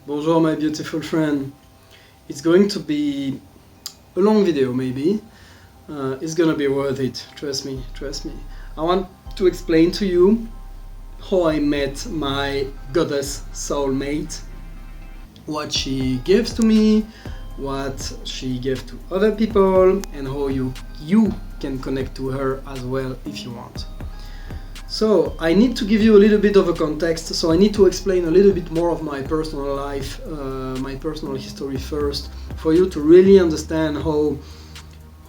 Bonjour my beautiful friend. It's going to be a long video maybe. It's gonna be worth it, trust me, trust me. I want to explain to you how I met my goddess soulmate, what she gives to me, what she gave to other people, and how you can connect to her as well if you want. So I need to give you a little bit of a context, so I need to explain a little bit more of my personal life, my personal history first, for you to really understand how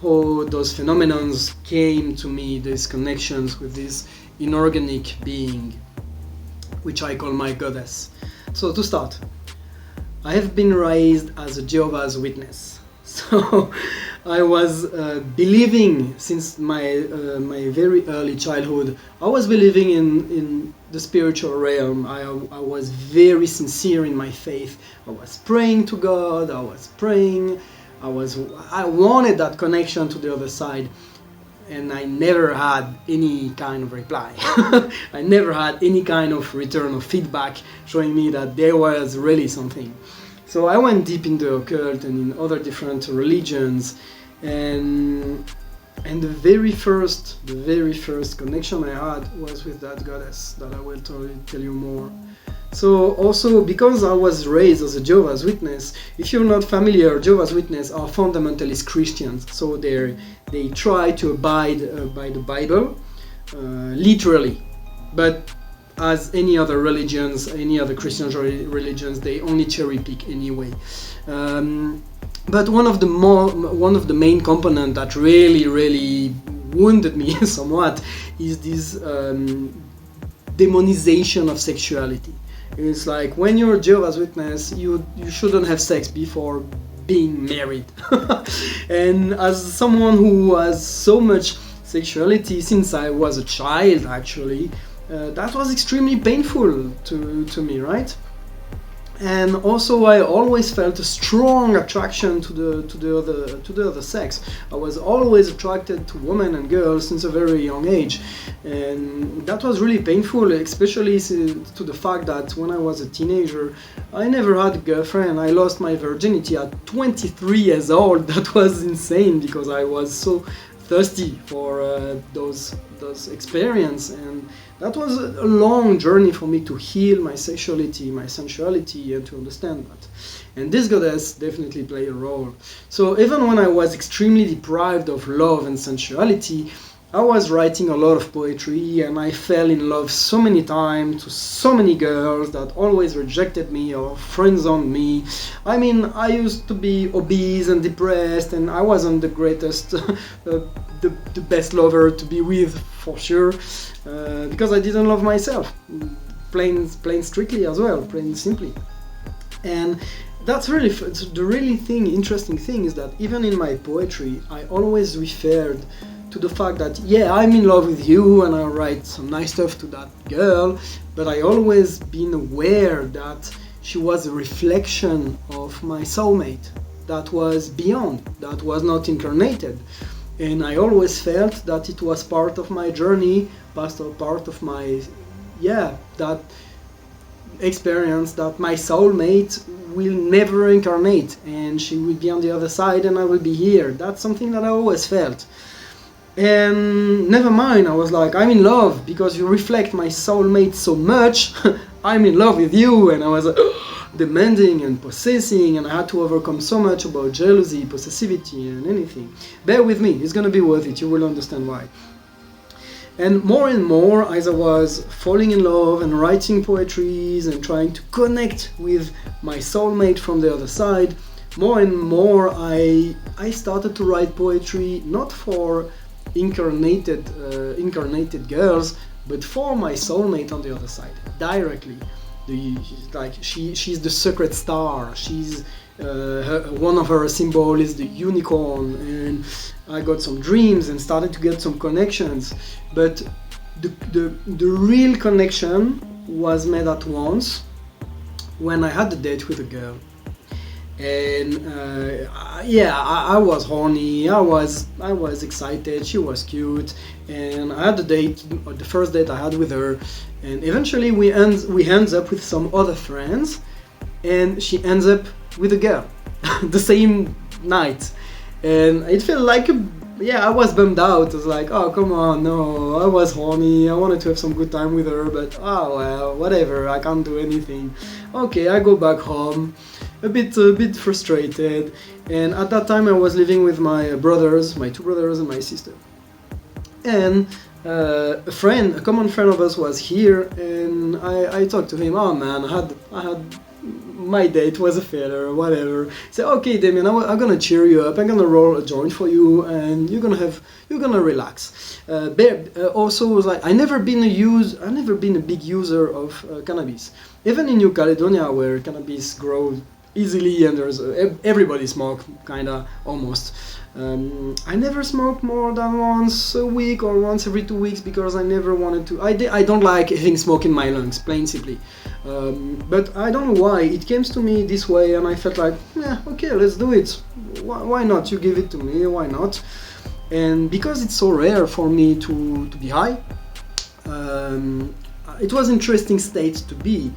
those phenomenons came to me, these connections with this inorganic being, which I call my goddess. So to start, I have been raised as a Jehovah's Witness. So I was believing since my very early childhood. I was believing in the spiritual realm. I was very sincere in my faith. I was praying to God. I was praying. I wanted that connection to the other side, and I never had any kind of reply. I never had any kind of return of feedback showing me that there was really something. So I went deep in the occult and in other different religions, and the very first connection I had was with that goddess that I will tell you more. So also, because I was raised as a Jehovah's Witness, if you're not familiar, Jehovah's Witness are fundamentalist Christians. So they try to abide by the Bible, literally, but as any other religions, any other Christian religions, they only cherry pick anyway. But one of the main components that really wounded me somewhat is this demonization of sexuality. It's like when you're a Jehovah's Witness, you shouldn't have sex before being married. And as someone who has so much sexuality since I was a child, actually, that was extremely painful to me, right? And also I always felt a strong attraction to the other sex. I was always attracted to women and girls since a very young age, and that was really painful, especially to the fact that when I was a teenager I never had a girlfriend. I lost my virginity at 23 years old. That was insane because I was so thirsty for those experience, and that was a long journey for me to heal my sexuality, my sensuality, and to understand that. And this goddess definitely played a role. So even when I was extremely deprived of love and sensuality, I was writing a lot of poetry, and I fell in love so many times to so many girls that always rejected me or friend-zoned me. I mean, I used to be obese and depressed, and I wasn't the greatest, the best lover to be with, for sure, because I didn't love myself, plain strictly as well, plain simply. And that's really interesting thing is that even in my poetry, I always referred to the fact that, yeah, I'm in love with you and I write some nice stuff to that girl, but I always been aware that she was a reflection of my soulmate that was beyond, that was not incarnated. And I always felt that it was part of my journey, part of my, that experience, that my soulmate will never incarnate and she will be on the other side and I will be here. That's something that I always felt. And never mind, I was like, I'm in love because you reflect my soulmate so much. I'm in love with you. And I was demanding and possessing, and I had to overcome so much about jealousy, possessivity, and anything. Bear with me, it's gonna be worth it, you will understand why. And more as I was falling in love and writing poetries and trying to connect with my soulmate from the other side, more and more I started to write poetry not for incarnated girls, but for my soulmate on the other side, directly. She's the secret star. She's one of her symbols is the unicorn, and I got some dreams and started to get some connections. But the real connection was made at once when I had a date with a girl. And I was horny, I was excited, she was cute, and I had the first date I had with her, and eventually we ends up with some other friends, and she ends up with a girl the same night. And it felt like I was bummed out. I was like, oh, come on, no, I was horny, I wanted to have some good time with her, but oh well, whatever, I can't do anything. Okay, I go back home, a bit frustrated. And at that time I was living with my brothers, my two brothers and my sister. And a common friend of us was here, and I talked to him. Oh man, I had my date was a failure, whatever. Say, okay, Damien, I'm gonna cheer you up. I'm gonna roll a joint for you, and you're gonna relax. Also was like, I never been a big user of cannabis. Even in New Caledonia, where cannabis grows easily and there's everybody smoke, kinda almost. I never smoked more than once a week or once every 2 weeks because I never wanted to. I don't like having smoke in my lungs, plain simply. But I don't know why it came to me this way, and I felt like, yeah, okay, let's do it. Why not? You give it to me, why not? And because it's so rare for me to be high, it was an interesting state to be.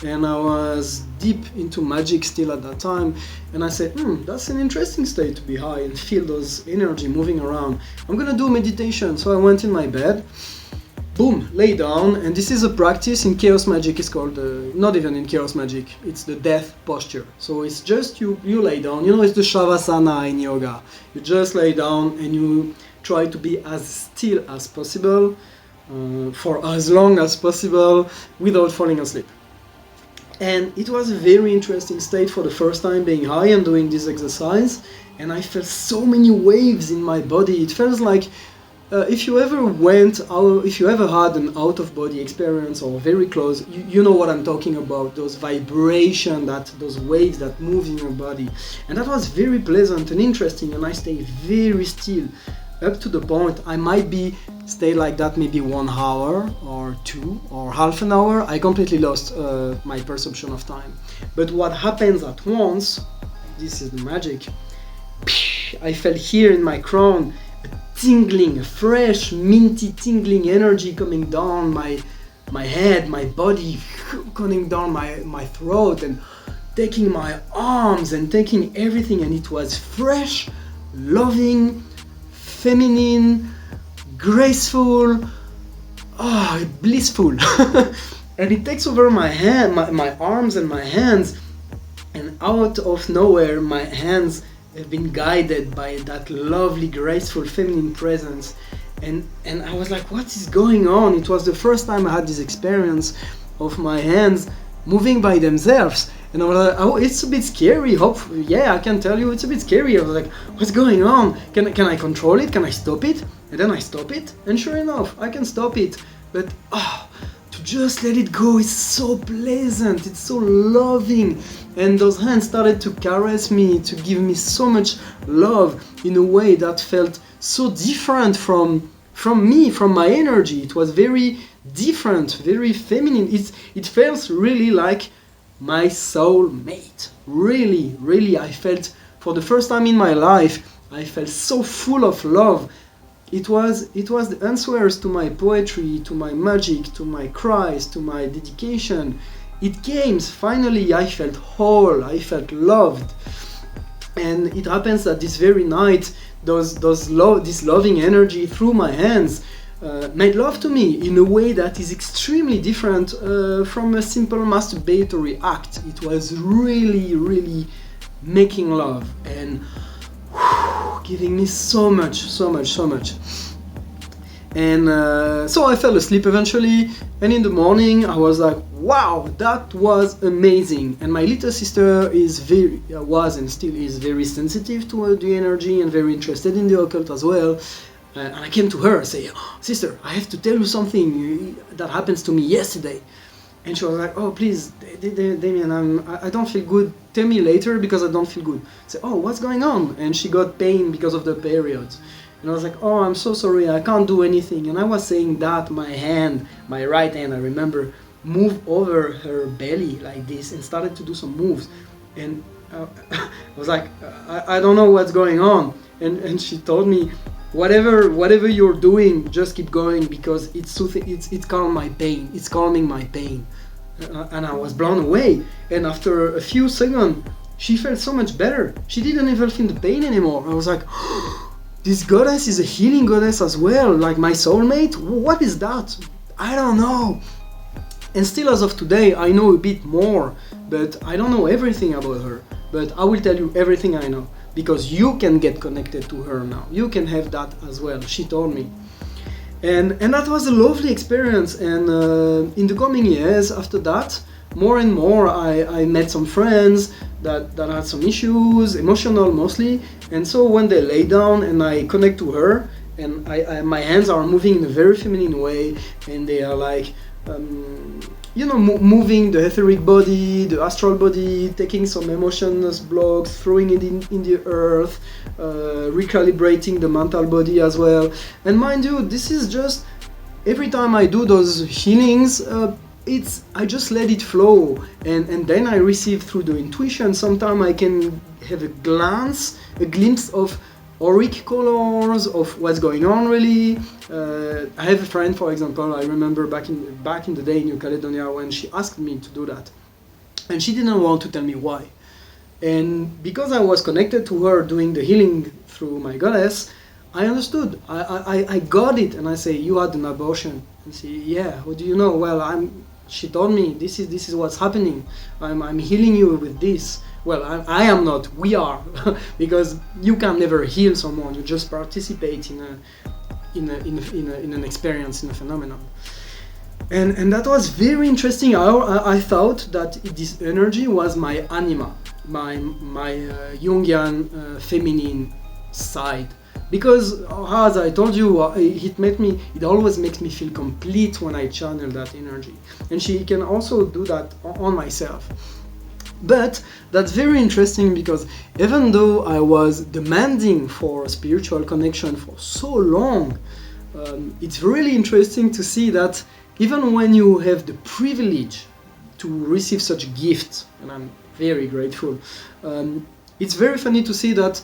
And I was deep into magic still at that time, and I said, that's an interesting state to be high and feel those energy moving around. I'm gonna do meditation. So I went in my bed, boom, lay down, and this is a practice in chaos magic. It's called, not even in chaos magic, it's the death posture. So it's just you lay down, it's the shavasana in yoga. You just lay down and you try to be as still as possible, for as long as possible, without falling asleep. And it was a very interesting state for the first time being high and doing this exercise, and I felt so many waves in my body. It feels like if you ever had an out-of-body experience or very close, you know what I'm talking about, those vibration, those waves that move in your body. And that was very pleasant and interesting, and I stayed very still up to the point I might stay like that maybe 1 hour or 2 or half an hour. I completely lost my perception of time. But what happens at once, this is the magic, I felt here in my crown a tingling, a fresh, minty tingling energy coming down my head, my body, coming down my throat and taking my arms and taking everything, and it was fresh, loving, feminine, graceful, blissful. And it takes over my hand, my arms and my hands, and out of nowhere my hands have been guided by that lovely, graceful, feminine presence. And I was like, what is going on? It was the first time I had this experience of my hands moving by themselves. And I was like, oh, it's a bit scary. I can tell you, it's a bit scary. I was like, what's going on? Can I control it? Can I stop it? And then I stop it, and sure enough, I can stop it. But to just let it go is so pleasant. It's so loving. And those hands started to caress me, to give me so much love in a way that felt so different from me, from my energy. It was very different, very feminine. It felt really like my soulmate. Really, really, I felt for the first time in my life, I felt so full of love. It was the answers to my poetry, to my magic, to my cries, to my dedication. It came, finally I felt whole, I felt loved. And it happens that this very night, this loving energy through my hands made love to me in a way that is extremely different from a simple masturbatory act. It was really, really making love and giving me so much. And so I fell asleep eventually, and in the morning I was like, wow, that was amazing. And my little sister was and still is very sensitive to the energy and very interested in the occult as well. And I came to her and say, sister, I have to tell you something that happens to me yesterday. And she was like, oh, please, Damien, I don't feel good. Tell me later because I don't feel good. I said, oh, what's going on? And she got pain because of the periods. And I was like, oh, I'm so sorry, I can't do anything. And I was saying that my right hand, I remember, moved over her belly like this and started to do some moves. And I was like, I don't know what's going on. And she told me, whatever you're doing, just keep going because it's calming my pain. It's calming my pain. and I was blown away. And after a few seconds, she felt so much better. She didn't even feel the pain anymore. I was like, this goddess is a healing goddess as well, like my soulmate? What is that? I don't know. And still as of today, I know a bit more, but I don't know everything about her. But I will tell you everything I know, because you can get connected to her now. You can have that as well, she told me. And that was a lovely experience. And in the coming years after that, more and more I met some friends that had some issues, emotional mostly. And so when they lay down and I connect to her, and my hands are moving in a very feminine way, and they are like, moving the etheric body, the astral body, taking some emotions blocks, throwing it in the earth, recalibrating the mental body as well. And mind you, this is just, every time I do those healings, I just let it flow, and then I receive through the intuition. Sometimes I can have a glimpse of auric colors, of what's going on really. I have a friend, for example, I remember back in the day in New Caledonia when she asked me to do that, and she didn't want to tell me why. And because I was connected to her doing the healing through my goddess, I understood. I got it, and I say, you had an abortion. And she, yeah, how do you know? Well, she told me this is what's happening. I'm healing you with this. Well, I am not. We are, because you can never heal someone. You just participate in an experience, in a phenomenon. And that was very interesting. I thought that this energy was my anima, my Jungian feminine side. Because, as I told you, it always makes me feel complete when I channel that energy. And she can also do that on myself. But that's very interesting, because even though I was demanding for spiritual connection for so long, it's really interesting to see that even when you have the privilege to receive such gifts, and I'm very grateful, it's very funny to see that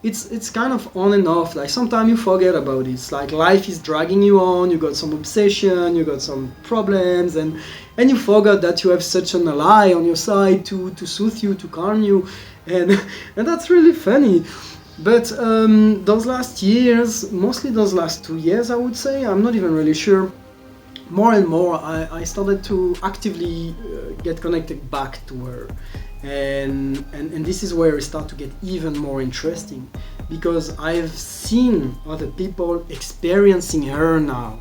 it's kind of on and off. Like sometimes you forget about it. It's like life is dragging you on, you got some obsession, you got some problems, and you forgot that you have such an ally on your side to soothe you, to calm you, and that's really funny. But those last years, mostly those last 2 years, I would say, I'm not even really sure, more and more I started to actively get connected back to her. And this is where it starts to get even more interesting, because I've seen other people experiencing her now.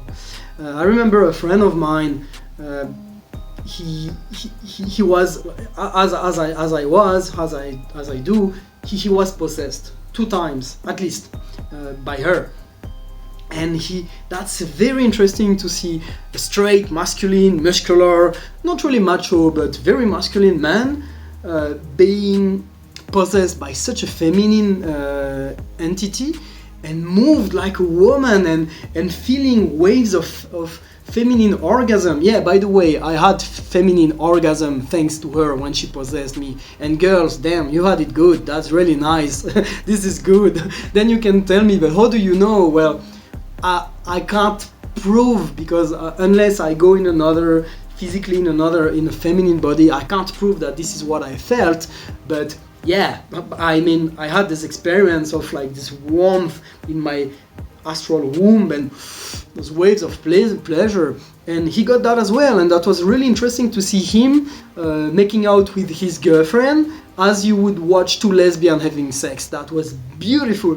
I remember a friend of mine, he was, as I do, he was possessed 2 times at least by her. And that's very interesting to see a straight, masculine, muscular, not really macho, but very masculine man being possessed by such a feminine entity, and moved like a woman, and feeling waves of feminine orgasm. Yeah, by the way, I had feminine orgasm thanks to her when she possessed me. And girls, damn, you had it good. That's really nice. This is good. Then you can tell me, but how do you know? Well, I can't prove, because unless I go in another, physically in a feminine body, I can't prove that this is what I felt. But yeah, I mean, I had this experience of like this warmth in my astral womb, and those waves of pleasure, and he got that as well. And that was really interesting to see him making out with his girlfriend, as you would watch 2 lesbians having sex. That was beautiful.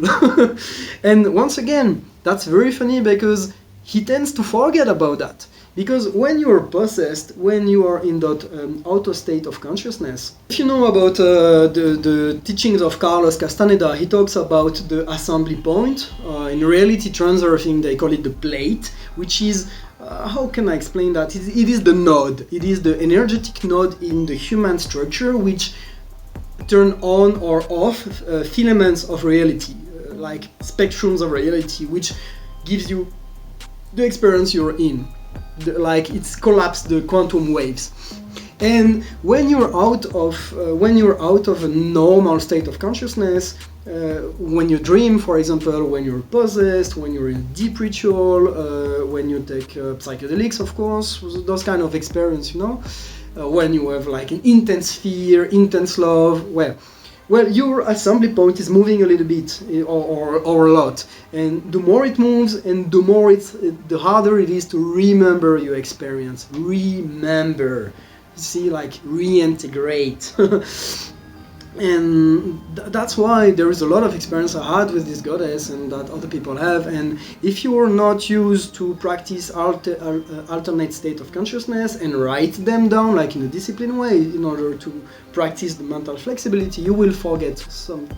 And once again, that's very funny, because he tends to forget about that. Because when you are possessed, when you are in that auto state of consciousness, if you know about the teachings of Carlos Castaneda, he talks about the assembly point. In reality transurfing, they call it the plate, which is, how can I explain that? It is the node. It is the energetic node in the human structure, which turn on or off filaments of reality, like spectrums of reality, which gives you the experience you're in. Like it's collapsed the quantum waves. And when you're out of a normal state of consciousness, when you dream, for example, when you're possessed, when you're in a deep ritual, when you take psychedelics, of course, those kind of experience, when you have like an intense fear, intense love, well, your assembly point is moving a little bit or a lot, and the more it moves, and the harder it is to remember your experience. Remember, see, like reintegrate. And that's why there is a lot of experience I had with this goddess and that other people have. And if you are not used to practice alternate state of consciousness and write them down like in a disciplined way in order to practice the mental flexibility, you will forget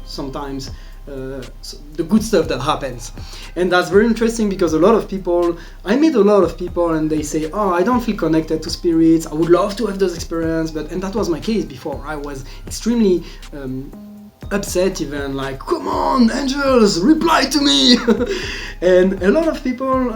sometimes the good stuff that happens. And that's very interesting because I meet a lot of people and they say, oh, I don't feel connected to spirits, I would love to have those experiences, and that was my case before. I was extremely upset, even like, come on angels, reply to me. And a lot of people,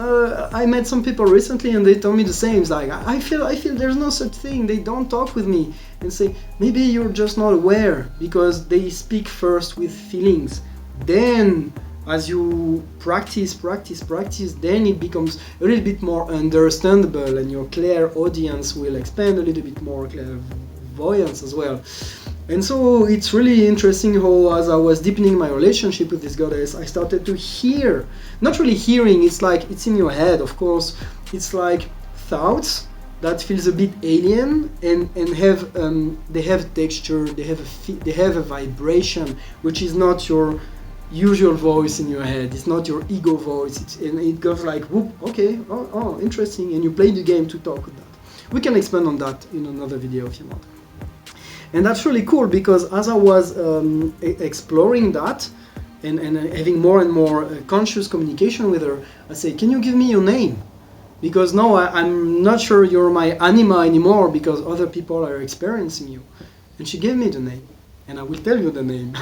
I met some people recently and they told me the same. It's like, I feel there's no such thing, they don't talk with me, and say, maybe you're just not aware, because they speak first with feelings. Then as you practice, then it becomes a little bit more understandable, and your clairaudience will expand a little bit more, clairvoyance as well. And so it's really interesting how, as I was deepening my relationship with this goddess, I started to hear, not really hearing, it's like, it's in your head, of course, it's like thoughts that feels a bit alien, and have they have texture, they have a vibration which is not your usual voice in your head. It's not your ego voice, and it goes like, whoop, okay, oh, interesting, and you play the game to talk with that. We can expand on that in another video if you want. And that's really cool, because as I was exploring that and having more and more conscious communication with her, I say, can you give me your name? Because now I'm not sure you're my anima anymore, because other people are experiencing you. And she gave me the name, and I will tell you the name.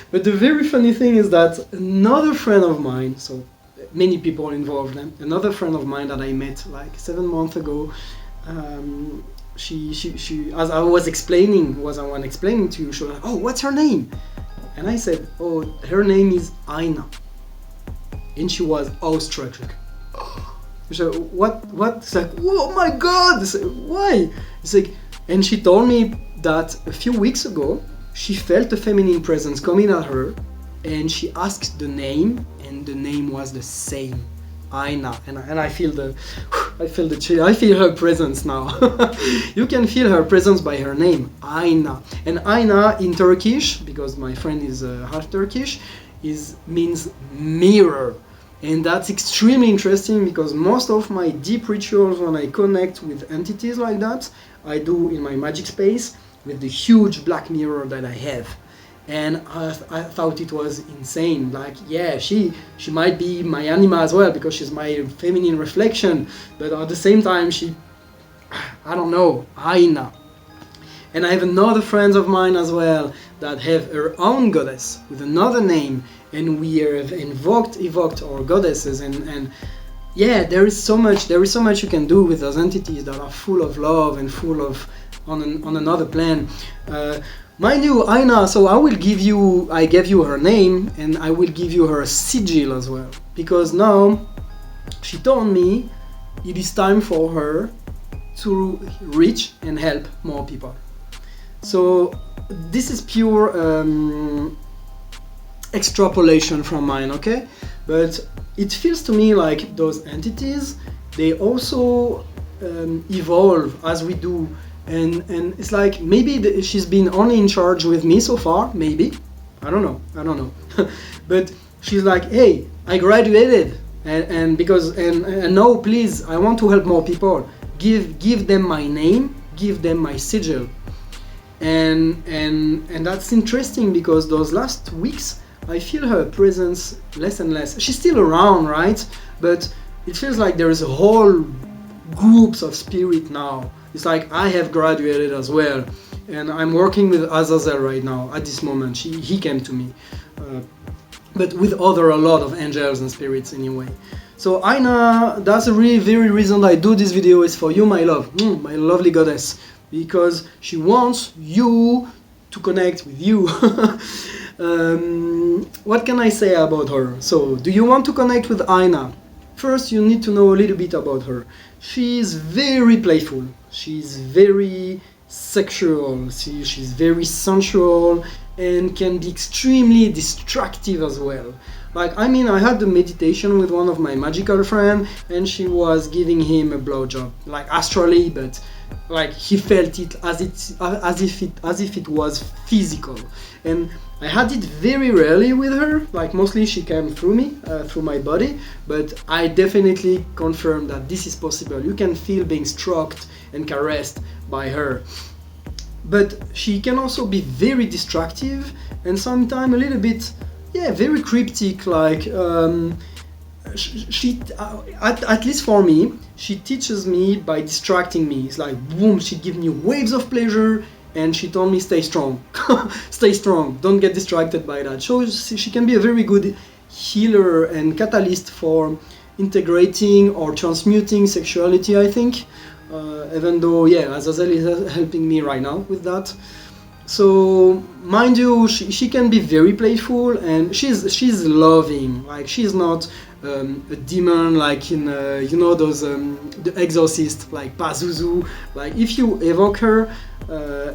But the very funny thing is that another friend of mine, so many people involved, another friend of mine that I met like 7 months ago, she as I was explaining to you, she was like, oh, what's her name? And I said, oh, her name is Aina. And she was awestruck. She said, what? It's like, oh my God! It's like, why? It's like, and she told me that a few weeks ago, she felt a feminine presence coming at her, and she asked the name, and the name was the same, Aina. And I feel the chill. I feel her presence now. You can feel her presence by her name, Aina. And Aina in Turkish, because my friend is half Turkish, means mirror. And that's extremely interesting, because most of my deep rituals, when I connect with entities like that, I do in my magic space with the huge black mirror that I have. And I thought it was insane. Like, yeah, she might be my anima as well, because she's my feminine reflection, but at the same time, I don't know, Aina. And I have another friends of mine as well that have her own goddess with another name, and we have evoked our goddesses, and yeah, there is so much you can do with those entities that are full of love and full of on another plan. Mind you, Aina, so I gave you her name, and I will give you her sigil as well, because now she told me it is time for her to reach and help more people. So this is pure extrapolation from mine, okay? But it feels to me like those entities, they also evolve as we do, and it's like maybe she's been only in charge with me so far, maybe, I don't know. But she's like, hey, I graduated, and no, please, I want to help more people. Give them my name, give them my sigil. And that's interesting, because those last weeks I feel her presence less and less. She's still around, right? But it feels like there is a whole groups of spirit now. It's like I have graduated as well, and I'm working with Azazel right now at this moment. He came to me, but with a lot of angels and spirits anyway. So Aina, that's the really very reason I do this video, is for you, my love, my lovely goddess, because she wants you to connect with you. What can I say about her? So, do you want to connect with Aina? First, you need to know a little bit about her. She's very playful. She's very sexual. She's very sensual and can be extremely destructive as well. Like, I mean, I had a meditation with one of my magical friends, and she was giving him a blowjob, like astrally, but like he felt it as if it was physical. And I had it very rarely with her. Like, mostly she came through me, through my body, but I definitely confirm that this is possible. You can feel being stroked and caressed by her. But she can also be very destructive and sometimes a little bit, yeah, very cryptic. Like, she at least for me, she teaches me by distracting me. It's like, boom, she gives me waves of pleasure, and she told me, stay strong. Stay strong, don't get distracted by that. So she can be a very good healer and catalyst for integrating or transmuting sexuality, I think. Even though, yeah, Azazel is helping me right now with that. So, mind you, she can be very playful, and she's loving. Like, she's not a demon like in those The Exorcist, like Pazuzu. Like, if you evoke her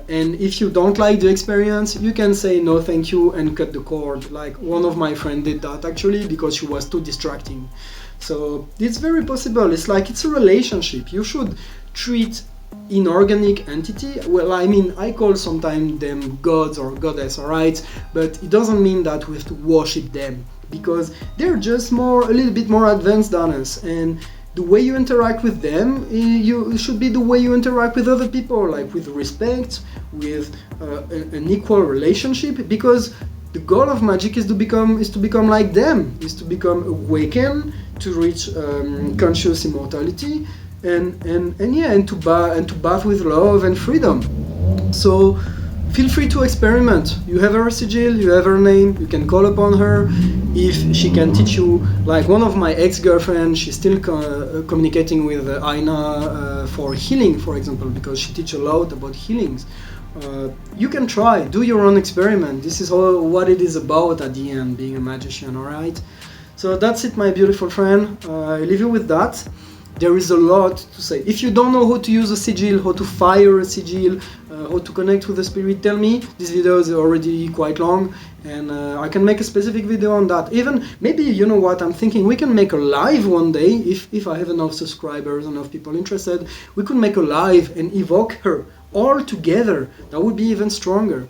and if you don't like the experience, you can say no thank you and cut the cord. Like, one of my friends did that actually because she was too distracting. So it's very possible. It's like, it's a relationship. You should treat inorganic entity, well, I mean, I call sometimes them gods or goddess, alright, but it doesn't mean that we have to worship them, because they're just a little bit more advanced than us, and the way you interact with them, you should be the way you interact with other people, like with respect, with an equal relationship, because the goal of magic is to become like them, is to become awakened, to reach conscious immortality, and to bath with love and freedom. So feel free to experiment. You have her sigil, you have her name, you can call upon her if she can teach you. Like, one of my ex-girlfriends, she's still communicating with Aina for healing, for example, because she teaches a lot about healings. You can try, do your own experiment. This is all what it is about at the end, being a magician, alright? So that's it, my beautiful friend. I leave you with that. There is a lot to say. If you don't know how to use a sigil, how to fire a sigil, how to connect with the spirit, tell me. This video is already quite long, and I can make a specific video on that. Even, maybe, you know what, I'm thinking we can make a live one day, if I have enough subscribers, enough people interested, we could make a live and evoke her all together. That would be even stronger.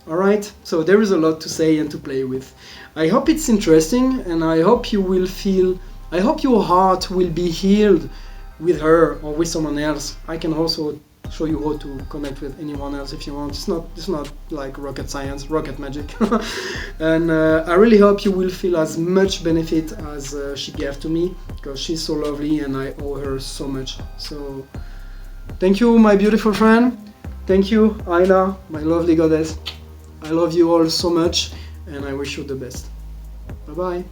Alright, so there is a lot to say and to play with. I hope it's interesting, and I hope you will feel, I hope your heart will be healed with her or with someone else. I can also show you how to connect with anyone else if you want. It's not like rocket science, rocket magic. And I really hope you will feel as much benefit as she gave to me, because she's so lovely and I owe her so much. So thank you, my beautiful friend. Thank you, Aina, my lovely goddess. I love you all so much, and I wish you the best. Bye bye.